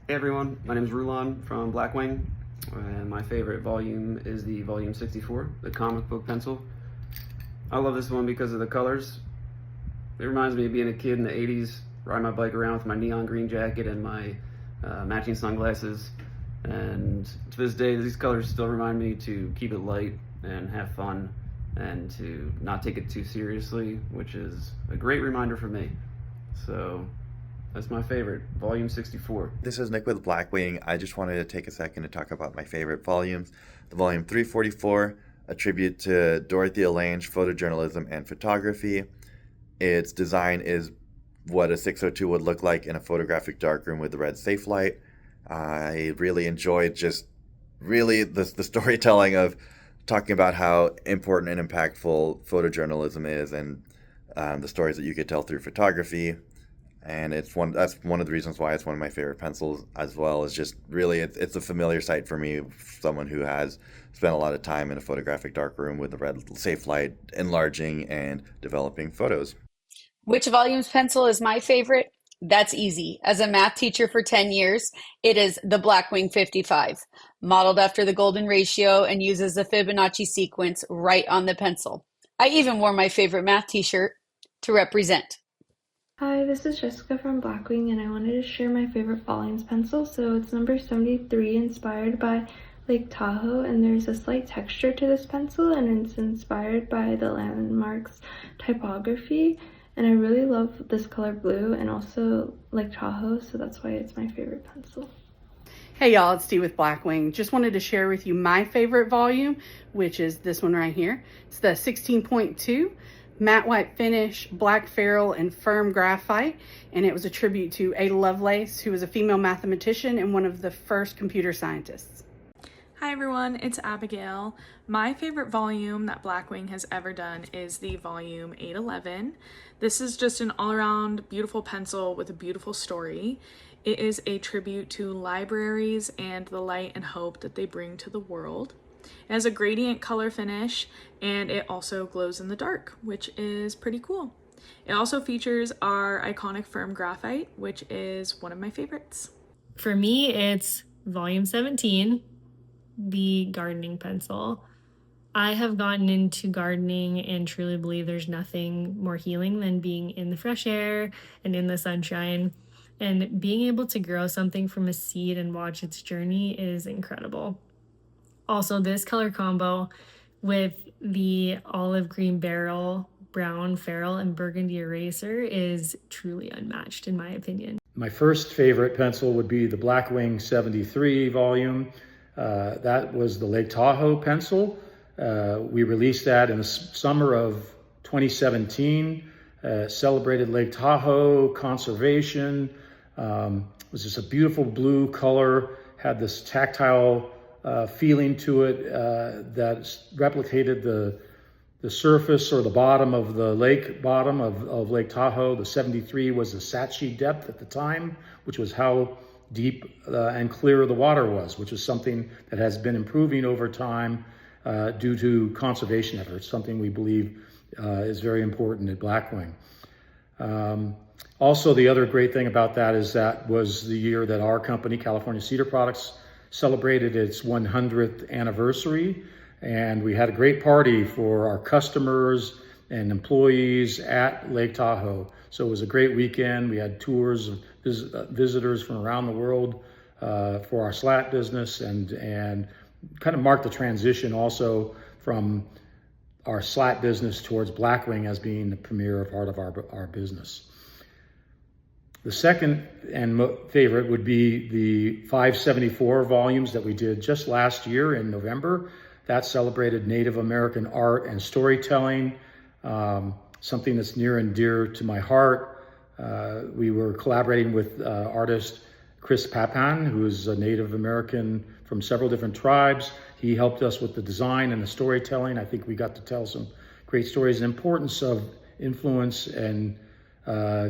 Hey everyone, my name is Rulon from Blackwing, and my favorite volume is the volume 64, the comic book pencil. I love this one because of the colors. It reminds me of being a kid in the 80s, riding my bike around with my neon green jacket and my matching sunglasses. And to this day, these colors still remind me to keep it light and have fun and to not take it too seriously, which is a great reminder for me. So that's my favorite, volume 64. This is Nick with Blackwing. I just wanted to take a second to talk about my favorite volumes. The volume 344, a tribute to Dorothea Lange, photojournalism and photography. Its design is what a 602 would look like in a photographic darkroom with the red safe light. I really enjoyed just really the storytelling of talking about how important and impactful photojournalism is and the stories that you could tell through photography. And that's one of the reasons why it's one of my favorite pencils as well. Is just really it's a familiar sight for me, someone who has spent a lot of time in a photographic darkroom with the red safe light, enlarging and developing photos. Which volumes pencil is my favorite? That's easy. As a math teacher for 10 years, it is the Blackwing 55, modeled after the golden ratio and uses the Fibonacci sequence right on the pencil. I even wore my favorite math t-shirt to represent. Hi, this is Jessica from Blackwing, and I wanted to share my favorite volumes pencil. So it's number 73, inspired by Lake Tahoe, and there's a slight texture to this pencil, and it's inspired by the landmark's typography. And I really love this color blue and also Lake Tahoe, so that's why it's my favorite pencil. Hey y'all, it's Dee with Blackwing. Just wanted to share with you my favorite volume, which is this one right here. It's the 16.2. Matte white finish, black ferrule, and firm graphite, and it was a tribute to Ada Lovelace, who was a female mathematician and one of the first computer scientists. Hi everyone, it's Abigail. My favorite volume that Blackwing has ever done is the volume 811. This is just an all-around beautiful pencil with a beautiful story. It is a tribute to libraries and the light and hope that they bring to the world. It has a gradient color finish, and it also glows in the dark, which is pretty cool. It also features our iconic firm graphite, which is one of my favorites. For me, it's volume 17, the gardening pencil. I have gotten into gardening and truly believe there's nothing more healing than being in the fresh air and in the sunshine. And being able to grow something from a seed and watch its journey is incredible. Also, this color combo with the olive green barrel, brown ferrule, and burgundy eraser is truly unmatched in my opinion. My first favorite pencil would be the Blackwing 73 volume. That was the Lake Tahoe pencil. We released that in the summer of 2017. Celebrated Lake Tahoe conservation. It was just a beautiful blue color, had this tactile feeling to it that replicated the surface or the bottom of the lake bottom of Lake Tahoe. The 73 was the Saatchi depth at the time, which was how deep and clear the water was, which is something that has been improving over time due to conservation efforts, something we believe is very important at Blackwing. Also, the other great thing about that is that was the year that our company, California Cedar Products, celebrated its 100th anniversary, and we had a great party for our customers and employees at Lake Tahoe. So it was a great weekend. We had tours of visitors from around the world for our slat business, and kind of marked the transition also from our slat business towards Blackwing as being the premier part of our business. The second and favorite would be the 574 volumes that we did just last year in November. That celebrated Native American art and storytelling, something that's near and dear to my heart. We were collaborating with artist Chris Pappan, who is a Native American from several different tribes. He helped us with the design and the storytelling. I think we got to tell some great stories. The importance of influence and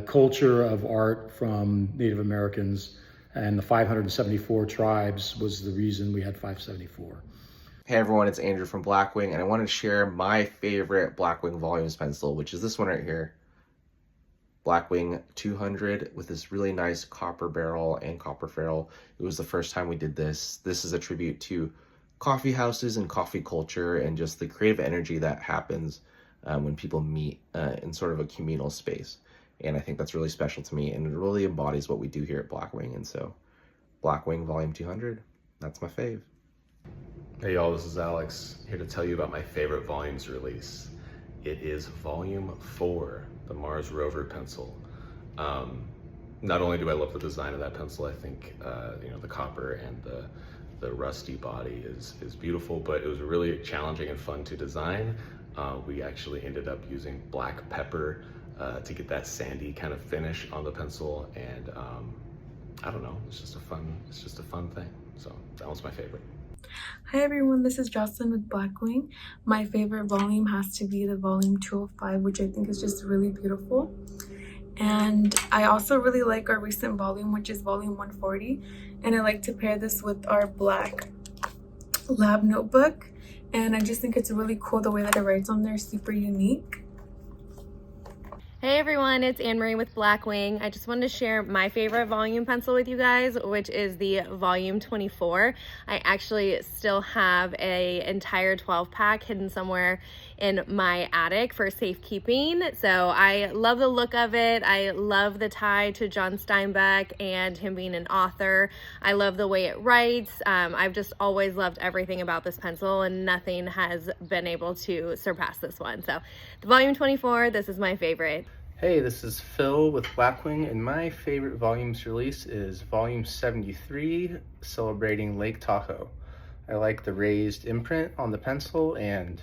culture of art from Native Americans, and the 574 tribes was the reason we had 574. Hey everyone, it's Andrew from Blackwing, and I wanted to share my favorite Blackwing Volumes pencil, which is this one right here. Blackwing 200 with this really nice copper barrel and copper ferrule. It was the first time we did this. This is a tribute to coffee houses and coffee culture and just the creative energy that happens when people meet in sort of a communal space. And I think that's really special to me, and it really embodies what we do here at Blackwing. And so Blackwing Volume 200, that's my fave. Hey y'all, this is Alex, here to tell you about my favorite volumes release. It is Volume 4, the Mars Rover pencil. Not only do I love the design of that pencil, I think the copper and the rusty body is beautiful, but it was really challenging and fun to design. We actually ended up using black pepper to get that sandy kind of finish on the pencil, and I don't know, it's just a fun thing. So that was my favorite. Hi everyone, this is Jocelyn with Blackwing. My favorite volume has to be the volume 205, which I think is just really beautiful. And I also really like our recent volume, which is volume 140. And I like to pair this with our black lab notebook. And I just think it's really cool the way that it writes on there, super unique. Hey everyone, it's Anne-Marie with Blackwing. I just wanted to share my favorite volume pencil with you guys, which is the volume 24. I actually still have an entire 12-pack hidden somewhere in my attic for safekeeping. So I love the look of it. I love the tie to John Steinbeck and him being an author. I love the way it writes. I've just always loved everything about this pencil, and nothing has been able to surpass this one. So the volume 24, this is my favorite. Hey, this is Phil with Blackwing, and my favorite volumes release is volume 73, celebrating Lake Tahoe. I like the raised imprint on the pencil, and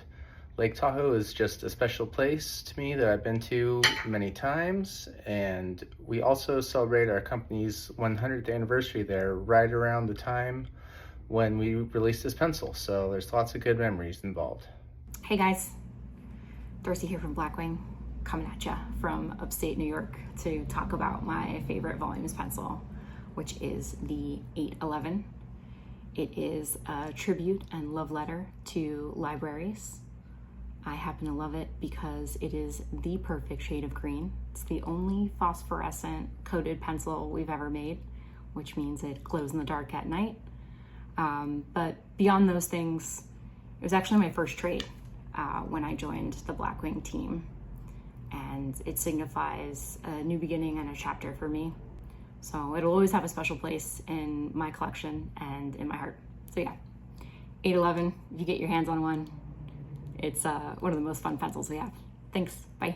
Lake Tahoe is just a special place to me that I've been to many times, and we also celebrate our company's 100th anniversary there right around the time when we released this pencil, so there's lots of good memories involved. Hey guys, Darcy here from Blackwing, coming at ya from upstate New York to talk about my favorite volumes pencil, which is the 811. It is a tribute and love letter to libraries. I happen to love it because it is the perfect shade of green. It's the only phosphorescent coated pencil we've ever made, which means it glows in the dark at night. But beyond those things, it was actually my first trade when I joined the Blackwing team. And it signifies a new beginning and a chapter for me. So it'll always have a special place in my collection and in my heart. So yeah, 811, if you get your hands on one, it's one of the most fun pencils we have. Thanks, bye.